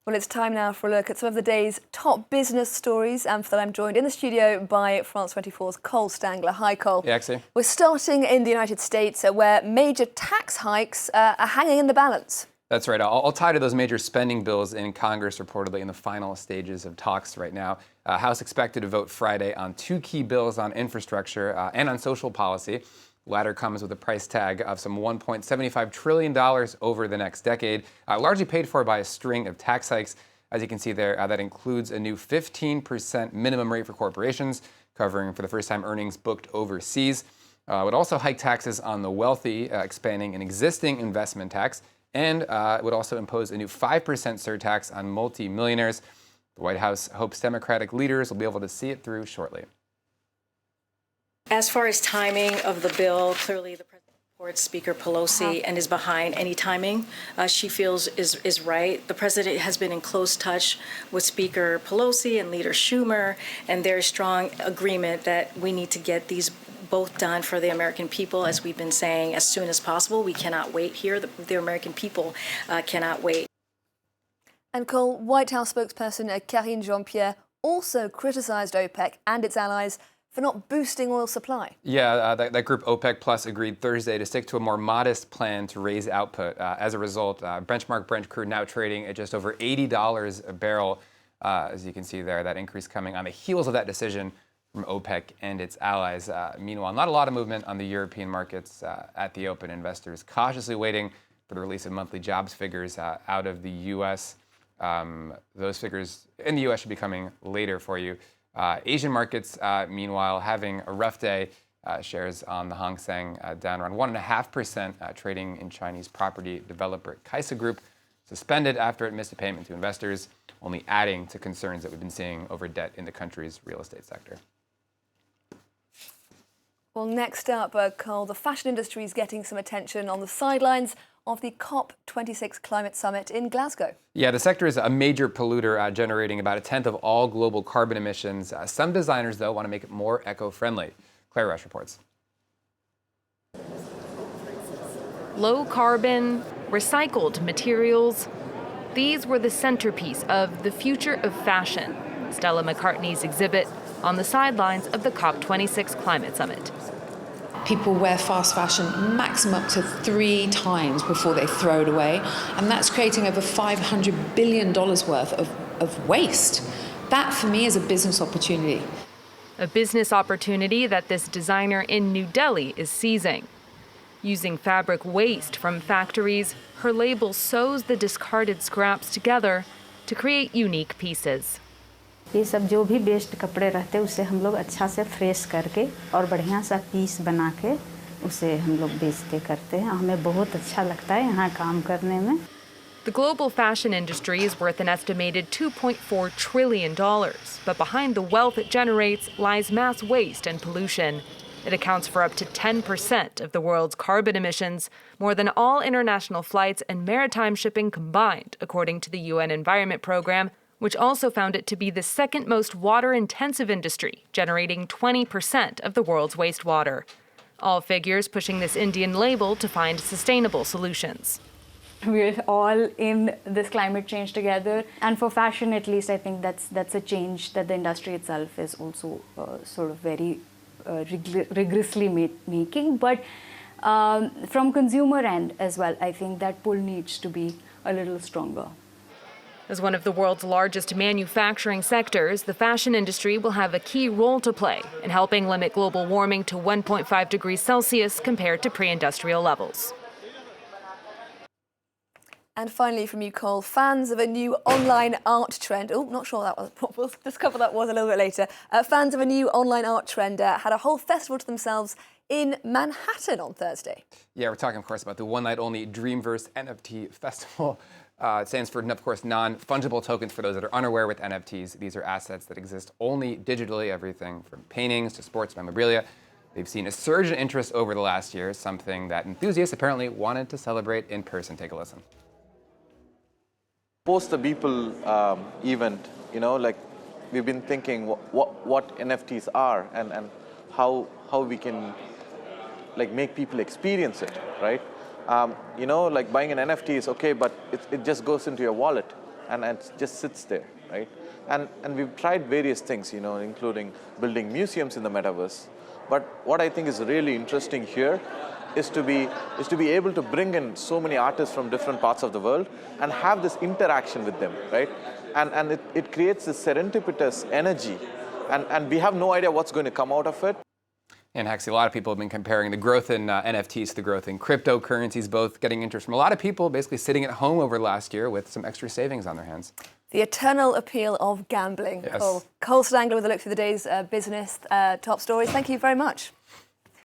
Well, it's time now for a look at some of the day's top business stories, and for that I'm joined in the studio by France 24's Cole Stangler. Hi, Cole. Yeah, actually. We're starting in the United States, where major tax hikes are hanging in the balance. That's right. I'll tie to those major spending bills in Congress, reportedly in the final stages of talks right now. House expected to vote Friday on two key bills on infrastructure and on social policy. The latter comes with a price tag of some $1.75 trillion over the next decade, largely paid for by a string of tax hikes. As you can see there, that includes a new 15% minimum rate for corporations, covering for the first time earnings booked overseas. It would also hike taxes on the wealthy, expanding an existing investment tax, and it would also impose a new 5% surtax on multi-millionaires. The White House hopes Democratic leaders will be able to see it through shortly. As far as timing of the bill, clearly the president supports Speaker Pelosi and is behind any timing she feels is right. The president has been in close touch with Speaker Pelosi and Leader Schumer, and there's strong agreement that we need to get these both done for the American people, as we've been saying, as soon as possible. We cannot wait here. The American people cannot wait. And Cole, White House spokesperson Karine Jean-Pierre also criticised OPEC and its allies for not boosting oil supply. Yeah, that group OPEC Plus agreed Thursday to stick to a more modest plan to raise output. As a result, benchmark Brent crude now trading at just over $80 a barrel. As you can see there, that increase coming on the heels of that decision from OPEC and its allies. Meanwhile, not a lot of movement on the European markets at the open. Investors cautiously waiting for the release of monthly jobs figures out of the U.S. Those figures in the U.S. should be coming later for you. Asian markets, meanwhile, having a rough day. Shares on the Hang Seng down around 1.5%, trading in Chinese property developer Kaisa Group, suspended after it missed a payment to investors, only adding to concerns that we've been seeing over debt in the country's real estate sector. Well, next up, Cole, the fashion industry is getting some attention on the sidelines of the COP26 climate summit in Glasgow. Yeah, the sector is a major polluter, generating about a tenth of all global carbon emissions. Some designers, though, want to make it more eco-friendly. Claire Rush reports. Low carbon, recycled materials. These were the centerpiece of the future of fashion, Stella McCartney's exhibit on the sidelines of the COP26 climate summit. People wear fast fashion maximum up to 3 times before they throw it away, and that's creating over $500 billion worth of waste. That, for me, is a business opportunity. A business opportunity that this designer in New Delhi is seizing. Using fabric waste from factories, her label sews the discarded scraps together to create unique pieces. ये सब जो भी waste कपड़े रहते हैं उसे हम लोग अच्छा से फ्रेश करके और बढ़िया सा पीस बना के उसे हम लोग बेचते करते हैं हमें बहुत अच्छा लगता है यहाँ काम करने में. The global fashion industry is worth an estimated $2.4 trillion, but behind the wealth it generates lies mass waste and pollution. It accounts for up to 10% of the world's carbon emissions, more than all international flights and maritime shipping combined, according to the UN Environment Program, which also found it to be the second most water-intensive industry, generating 20% of the world's wastewater. All figures pushing this Indian label to find sustainable solutions. We're all in this climate change together, and for fashion at least I think that's a change that the industry itself is also sort of very rigorously making, but from consumer end as well, I think that pull needs to be a little stronger. As one of the world's largest manufacturing sectors, the fashion industry will have a key role to play in helping limit global warming to 1.5 degrees Celsius compared to pre-industrial levels. And finally from you, Cole, fans of a new online art trend. Oh, not sure that was. We'll discover that was a little bit later. Fans of a new online art trend had a whole festival to themselves in Manhattan on Thursday. Yeah, we're talking, of course, about the one-night-only Dreamverse NFT Festival. It stands for, of course, non-fungible tokens. For those that are unaware with NFTs, these are assets that exist only digitally, everything from paintings to sports memorabilia. They've seen a surge in interest over the last year, something that enthusiasts apparently wanted to celebrate in person. Take a listen. Post the Beeple event, like we've been thinking what NFTs are and how we can like make people experience it, right? Like buying an NFT is okay, but it just goes into your wallet. and it just sits there, right? And we've tried various things, including building museums in the metaverse. But what I think is really interesting here is to be able to bring in so many artists from different parts of the world and have this interaction with them, right? And it creates this serendipitous energy, and we have no idea what's going to come out of it. And Hexie, a lot of people have been comparing the growth in NFTs to the growth in cryptocurrencies, both getting interest from a lot of people basically sitting at home over last year with some extra savings on their hands. The eternal appeal of gambling. Yes. Cole Stangler with a look through the day's business top stories. Thank you very much.